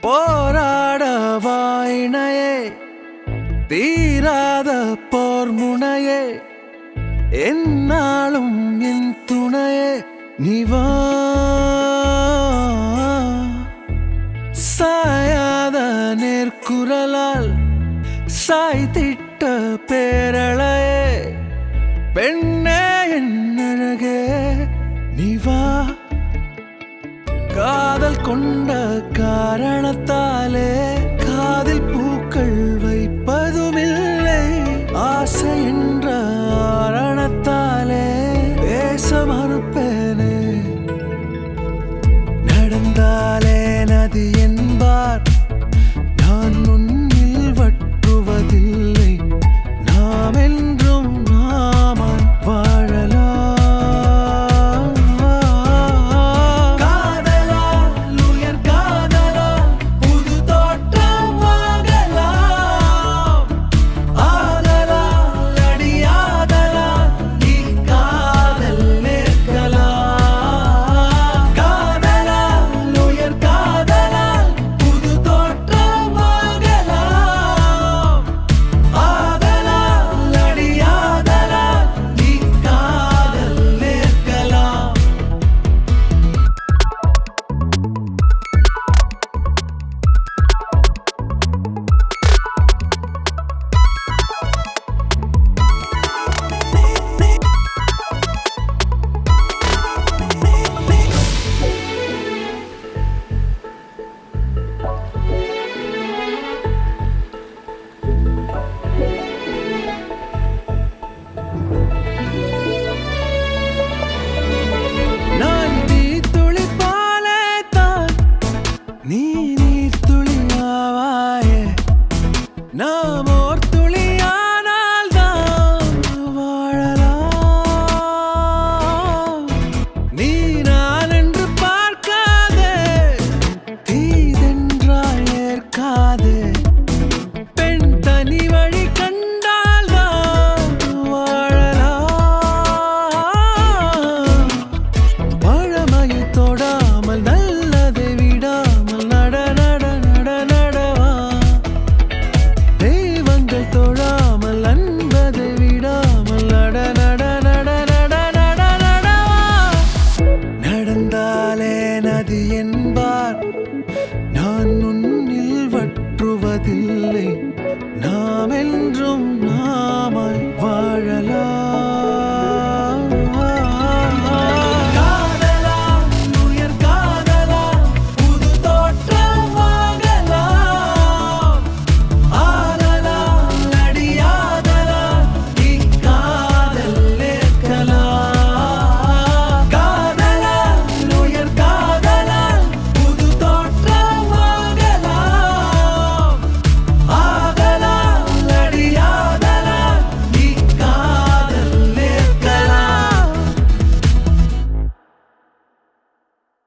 போராட வாயினையே தீராத போர் முனையே என்னாலும் என் துணையே நிவா சாயாத நேர்குரலால் சாய்த்திட்ட பேரழையே பெண்ணே என் அழகே நிவா காதல் கொண்ட காரணத்தாலே காதில் பூக்கள் வைப்பதுமில்லை ஆசை என்ற ஆரணத்தாலே பேச மறுப்பேனே நடந்தாலே நதி என்பார் நான் முன்னில் வற்றுவதில்லை நாம் என்றும் நாமாய் வாழலாம் நாம் ஓர் துளியானால் தான் வாழலாம் நீ நான் என்று பார்க்காதே தீதென்றால் ஏற்காதே பெண் தனி வழி கண்டால் தான் வாழலாம் பழமையை தொடாமல் நல்லதை விடாமல் நட நட நட நடவா தொழாமல் அன்பதை விடாமல் நட நட நட நட நட நடவா நடந்தாலே நதி என்பார் நான் முன்னில் வற்றுவதில்லை நாம் என்றும்